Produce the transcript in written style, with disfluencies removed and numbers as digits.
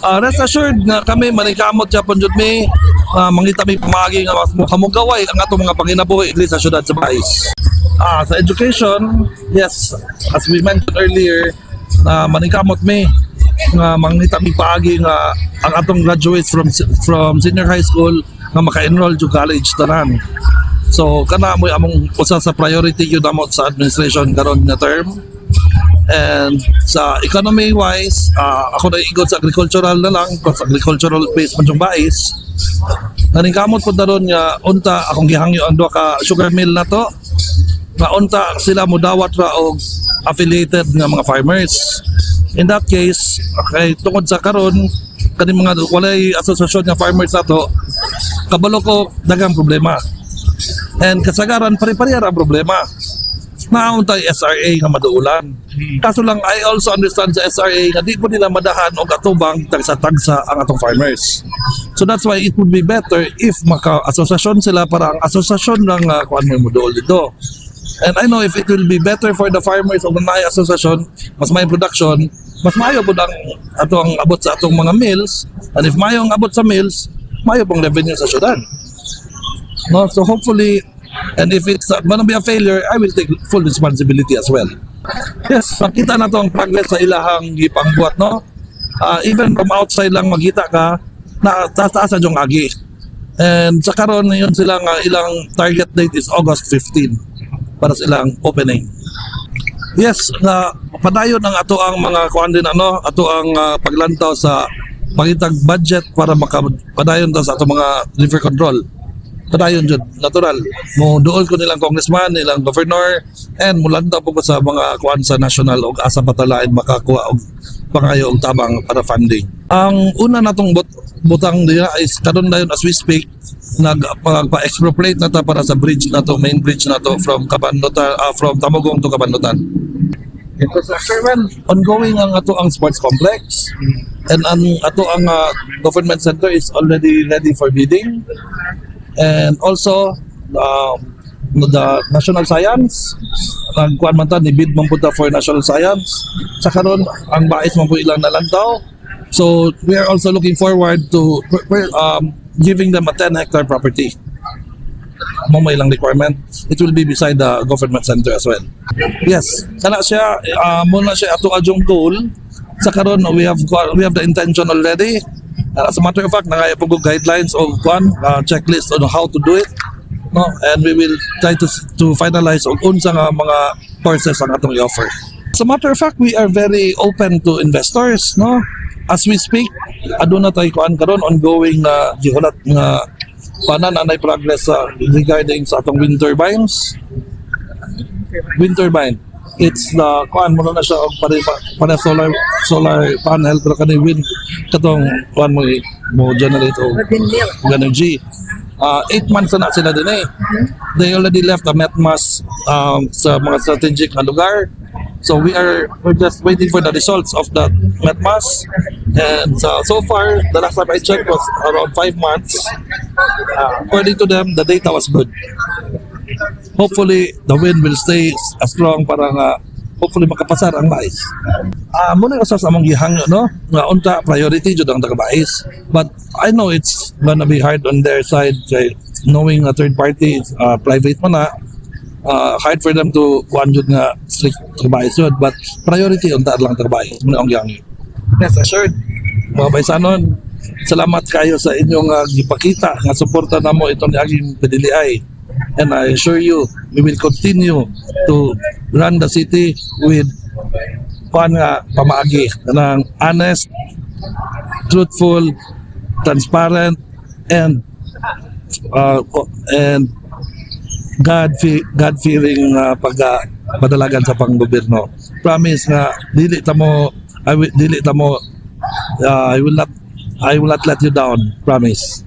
Rest assured nga kami manikamot siya pon jud mi mangita mi pamagi nga mas kamugaway ang atong mga panginabuhi diri sa syudad sa Bais. Sa education, yes, as we mentioned earlier, manikamot mi nga mangita mi paagi nga ang atong graduates from senior high school nga maka-enroll to college tanan. So kana mo among usa sa priority gyud namo sa administration karon nga term. And sa economy wise, ako na igod sa agricultural na lang, because agricultural based man yung Bais. Naningkamot po daron nga unta akong gihangyo ang duha ka sugar mill na to. Nga unta sila mudawat ra og affiliated nga mga farmers. In that case, kay tungod sa karon kani mga walay asosasyon nga farmers nato, kabalo ko daghang problema. And kasagaran pare-pareha ang problema. Nauntay SRA nga maduulan. Kaso lang I also understand sa SRA nga di po nila madahan o katubang tagsa-tagsa ang atong farmers. So that's why it would be better if maka-asosasyon sila para ang asosasyon ng kuan mo moduol dito. And I know if it will be better for the farmers o na asosasyon, mas may production, mas mayo po ang atong abot sa atong mga mills. And if mayo ang abot sa mills, mayo pong revenue sa syudad. No, so hopefully, and if it's gonna be a failure, I will take full responsibility as well. Yes, makita na to ang progress sa ilahang gipangbuhat, no? Even from outside lang magkita ka, na taas yung agi. And sa karon yun sila nga ilang target date is August 15 para sa ilang opening. Yes, na padayon ang ato ang mga kuan din ato ang paglantaw sa pangitag budget para makapadayon ta sa ato mga river control. Padayon jud natural mo duol ko nilang congressman, nilang governor, and mulanda po ko sa mga kuan sa national og asa patalain makakuha og pangayo og tabang para funding. Ang una natong butang diha is karon dayon as we speak nagpa-expropriate na ta para sa bridge na to, main bridge na to from Cabandutan, from Tamugong to Cabandutan. Infrastructure man, ongoing ang ato ang sports complex, and ang ato ang government center is already ready for bidding. And also the national science, nagkuan man ta ni bid man punta for national science. Sa karon ang Bais man po ilang nalantaw. So we are also looking forward to giving them a 10-hectare property. Mo may ilang requirement. It will be beside the government center as well. Yes, kana siya muna siya ato adjong goal. Sa karon we have the intention already. As a matter of fact, nangaya po guidelines o checklist on how to do it. No? And we will try to finalize on unsa nga mga courses ang atong i-offer. As a matter of fact, we are very open to investors. No? As we speak, aduna tayo kuan karon ongoing na gihulat nga pananay progress regarding sa atong wind turbines. Wind turbine. It's the kuan mo na siya og para solar panel pero kani wind katong kuan mo generate og energy. 8 months na sila din eh. They already left the METMAS sa mga strategic na lugar. So we're just waiting for the results of that METMAS. And so far, the last time I checked was around 5 months. According to them, the data was good. Hopefully, the wind will stay strong para nga hopefully makapasar ang Bais. Muna usas among gihangyo no, nga unta priority jud ang taga Bais. But I know it's gonna be hard on their side kay knowing a third party private man na hard for them to kuan jud nga strict taga Bais jud, but priority unta lang taga Bais. Muna ang gihangyo. Yes, assured. Mga Baisanon, salamat kayo sa inyong gipakita nga suporta namo itong aging PDLI. And I assure you, we will continue to run the city with pamaagi ng honest, truthful, transparent, and God-fearing pagpadalagan sa panggobyerno. Promise nga I will not let you down. Promise.